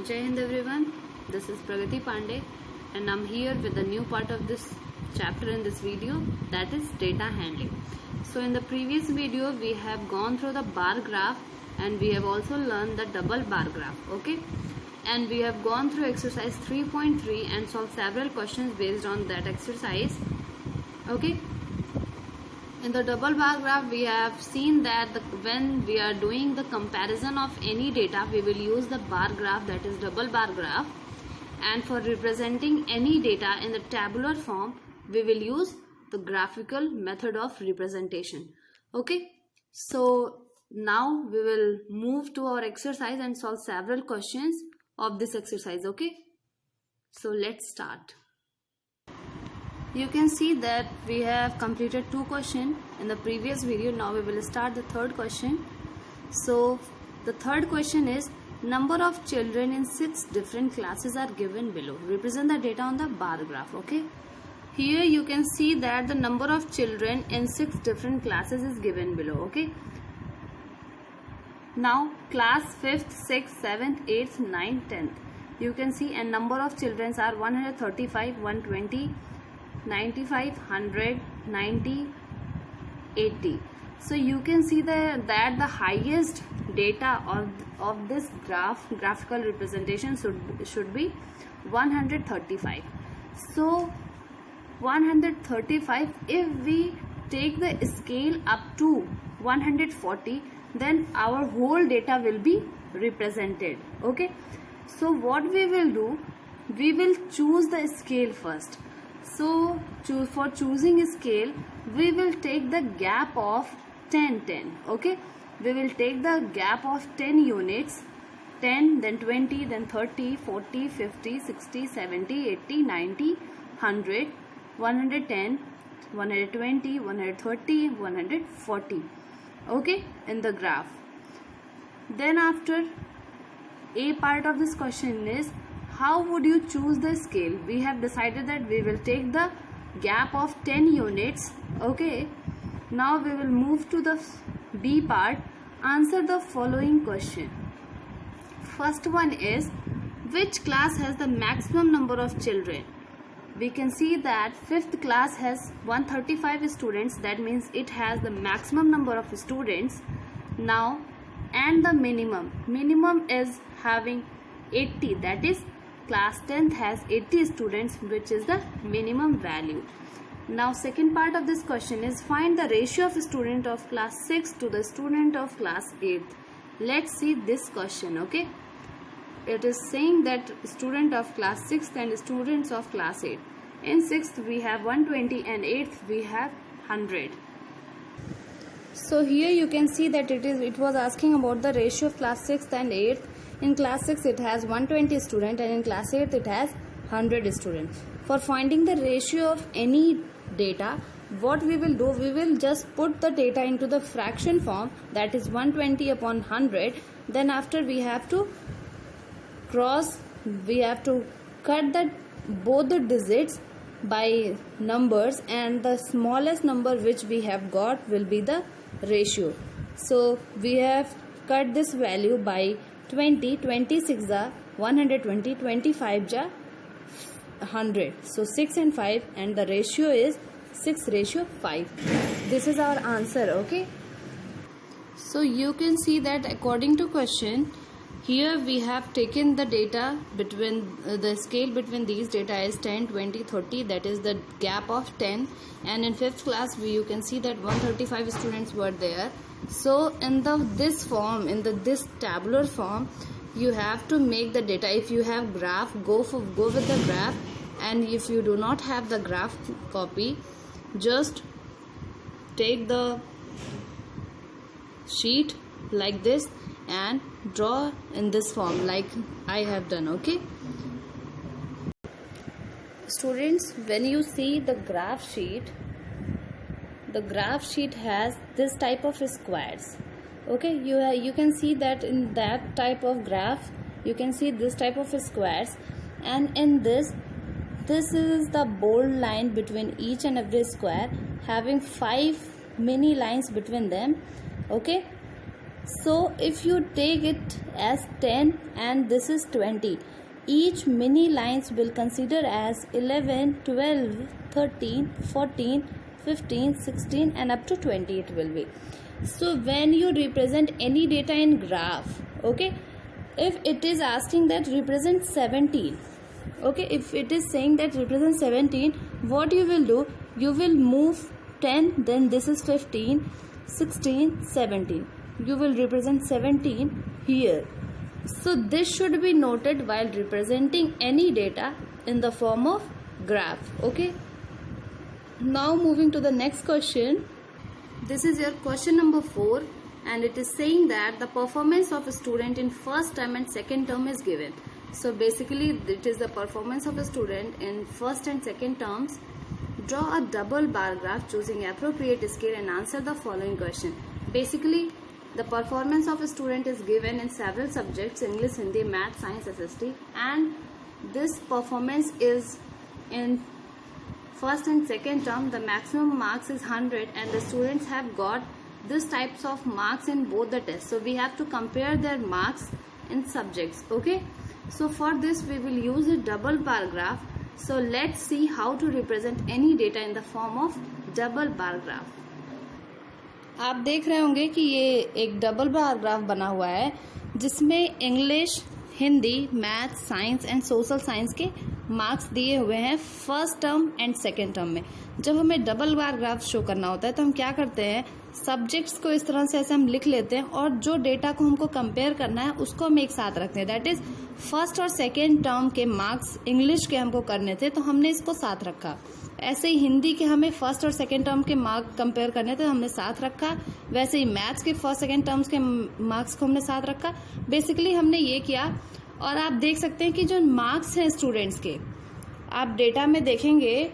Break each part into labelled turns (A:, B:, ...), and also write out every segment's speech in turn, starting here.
A: Jai Hind everyone, this is Pragati Pandey and I'm here with a new part of this chapter in this video, that is data handling. So in the previous video we have gone through the bar graph and we have also learned the double bar graph, okay? And we have gone through exercise 3.3 and solved several questions based on that exercise, okay? In the double bar graph, we have seen that when we are doing the comparison of any data, we will use the bar graph, that is double bar graph. And for representing any data in the tabular form, we will use the graphical method of representation. Okay, so now we will move to our exercise and solve several questions of this exercise. Okay, so let's start. You can see that we have completed two questions in the previous video. Now we will start the third question. So the third question is, number of children in 6 different classes are given below. Represent the data on the bar graph. Okay, here you can see that the number of children in 6 different classes is given below. Okay, now class 5th, 6th, 7th, 8th, 9th, 10th, you can see, and number of children are 135, 120, 95, 100, 90, 80. So you can see that the highest data of this graphical representation should be 135. So 135, if we take the scale up to 140, then our whole data will be represented. Okay, so what we will do, we will choose the scale first. So for choosing scale, we will take the gap of 10, 10. Okay, we will take the gap of 10 units, 10, then 20, then 30, 40, 50, 60, 70, 80, 90, 100, 110, 120, 130, 140. Okay, in the graph. Then after, a part of this question is, how would you choose the scale? We have decided that we will take the gap of 10 units. Okay, now we will move to the B part. Answer the following question. First one is, which class has the maximum number of children? We can see that 5th class has 135 students, that means it has the maximum number of students. Now, and the minimum is having 80, that is class 10th has 80 students, which is the minimum value. Now second part of this question is, find the ratio of student of class 6 to the student of class 8. Let's see this question. Okay, it is saying that student of class 6 and students of class 8. In 6th we have 120 and 8th we have 100. So here you can see that it was asking about the ratio of class 6th and 8th. In class 6 it has 120 students and in class 8 it has 100 students. For finding the ratio of any data, what we will do, we will just put the data into the fraction form, that is 120 upon 100. Then after we have to cut both the digits by numbers, and the smallest number which we have got will be the ratio. So we have cut this value by 20, 26 are 120, 25 are 100. So 6 and 5, and the ratio is 6:5. This is our answer. Okay, so you can see that according to question, here we have taken the data between the scale between these data is 10, 20, 30, that is the gap of 10, and in 5th class you can see that 135 students were there. So in this tabular form, you have to make the data. If you have graph, go with the graph, and if you do not have the graph copy, just take the sheet like this and draw in this form like I have done. Okay, students, when you see the graph sheet has this type of squares. Okay, you can see that in that type of graph you can see this type of squares, and in this is the bold line between each and every square, having 5 mini lines between them. Okay, So if you take it as 10 and this is 20, each mini lines will consider as 11, 12, 13, 14, 15, 16 and up to 20 it will be. So when you represent any data in graph, okay, if it is asking that represent 17, okay, if it is saying that represent 17, what you will do, you will move 10, then this is 15, 16, 17, you will represent 17 here. So this should be noted while representing any data in the form of graph. Okay, now moving to the next question. This is your question number 4 and it is saying that the performance of a student in first term and second term is given. So basically it is the performance of a student in first and second terms. Draw a double bar graph choosing appropriate scale and answer the following question. Basically the performance of a student is given in several subjects: English, Hindi, Math, Science, SST, and this performance is in first and second term. The maximum marks is 100 and the students have got this types of marks in both the tests. So we have to compare their marks in subjects. Okay, so for this we will use a double bar graph. So let's see how to represent any data in the form of double bar graph. आप देख रहे होंगे कि ये एक double bar graph बना हुआ है जिसमें English, Hindi, math, science and social science के मार्क्स दिए हुए हैं first term and second term में। जब हमें डबल बार ग्राफ शो करना होता है तो हम क्या करते हैं, सब्जेक्ट्स को इस तरह से ऐसे हम लिख लेते हैं और जो डेटा को हमको कंपेयर करना है उसको हम एक साथ रखते हैं। दैट इज फर्स्ट और सेकेंड टर्म के मार्क्स इंग्लिश के हमको करने थे तो हमने इसको साथ रखा। ऐसे ही हिंदी के हमें फर्स्ट और सेकेंड टर्म के मार्क कंपेयर करने थे, हमने साथ रखा। वैसे ही मैथ्स के फर्स्ट सेकेंड टर्म्स के मार्क्स को हमने साथ रखा। बेसिकली हमने ये किया और आप देख सकते हैं कि जो मार्क्स हैं स्टूडेंट्स के, आप डेटा में देखेंगे,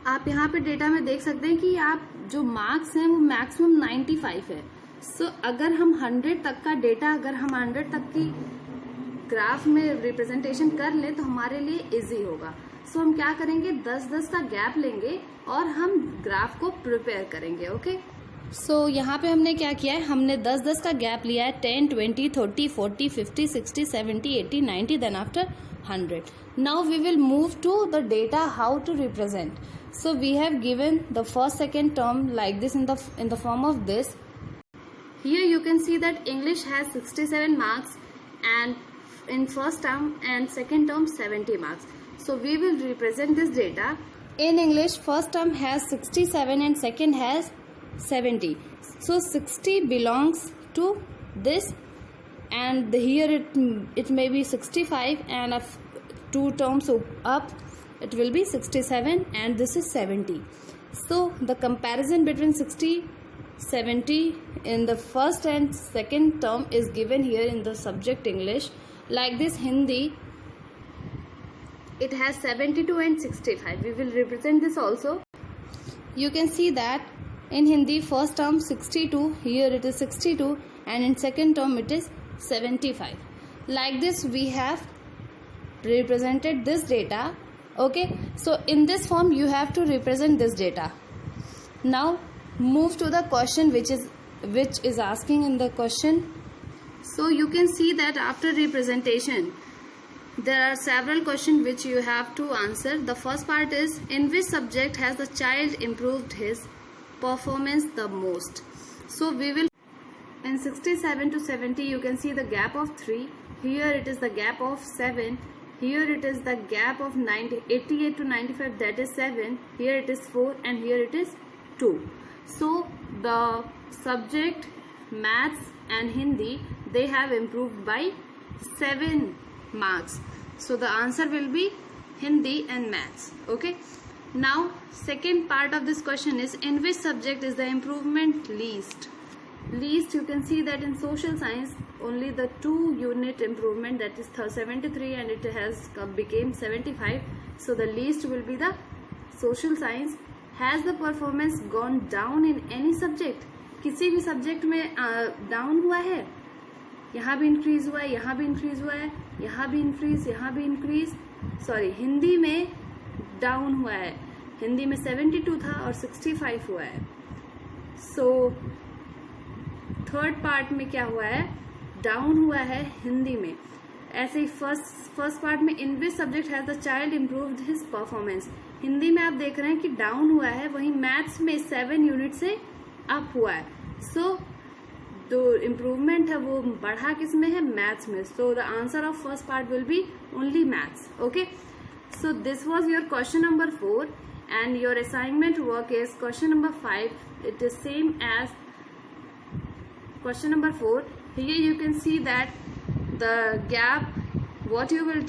A: आप यहाँ पे डेटा में देख सकते हैं कि आप जो मार्क्स हैं वो मैक्सिमम 95 है। सो अगर हम 100 तक का डेटा, अगर हम 100 तक की ग्राफ में रिप्रेजेंटेशन कर लें तो हमारे लिए इजी होगा। सो हम क्या करेंगे, 10-10 का गैप लेंगे और हम ग्राफ को प्रिपेयर करेंगे। ओके, सो यहाँ पे हमने क्या किया है, हमने 10-10 का गैप लिया है, 10, 20, 30, 40, 50, 60, 70, 80, 90, then after 100. Now we will move to the data how to represent. So we have given the first second term like this in the form of this. Here you can see that English has 67 marks and in first term and second term 70 marks. So we will represent this data. In English first term has 67 and second has 70. So 60 belongs to this and here it may be 65 and if 2 terms up it will be 67 and this is 70. So the comparison between 60, 70 in the first and second term is given here in the subject English. Like this Hindi, it has 72 and 65. We will represent this also. You can see that in Hindi first term 62, here it is 62 and in second term it is 75. Like this we have represented this data. Okay, so in this form you have to represent this data. Now move to the question which is asking in the question. So you can see that after representation there are several questions which you have to answer. The first part is, in which subject has the child improved his performance the most? So we will, in 67 to 70 you can see the gap of 3, here it is the gap of 7, here it is the gap of 88 to 95, that is 7, here it is 4 and here it is 2. So the subject maths and Hindi, they have improved by 7 marks. So the answer will be Hindi and maths. Okay. Now second part of this question is, in which subject is the improvement least? Least, you can see that in social science only the 2 unit improvement, that is 73 and it has became 75. So the least will be the social science. Has the performance gone down in any subject? किसी भी subject में down हुआ है? यहाँ भी increase हुआ है, यहाँ भी इंक्रीज हुआ है, यहाँ भी इंक्रीज, यहाँ भी इंक्रीज। सॉरी, हिंदी में डाउन हुआ है, हिंदी में 72 था और 65 हुआ है। सो थर्ड पार्ट में क्या हुआ है, डाउन हुआ है हिंदी में। ऐसे ही फर्स्ट पार्ट में in which subject has the child improved his performance, Hindi में आप देख रहे हैं कि डाउन हुआ है, वहीं मैथ्स में 7 यूनिट से अप हुआ है। सो जो इम्प्रूवमेंट है वो बढ़ा किस में है, मैथ्स में। So the answer of first part will be only maths. Okay, so this was your question number 4 and your assignment work is question number 5. It is same as question number 4. Here you can see that the gap what you will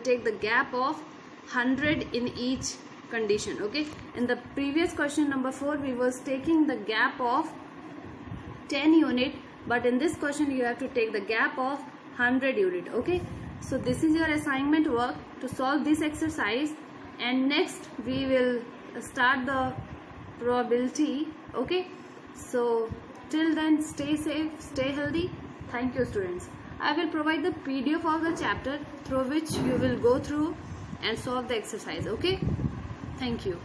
A: take the gap of 100 in each condition. Okay, in the previous question number 4 we was taking the gap of 10 unit, but in this question you have to take the gap of 100 unit. Okay, so this is your assignment work to solve this exercise, and next we will start the probability. Okay, so till then stay safe, stay healthy. Thank you students. I will provide the PDF of the chapter through which you will go through and solve the exercise. Okay, thank you.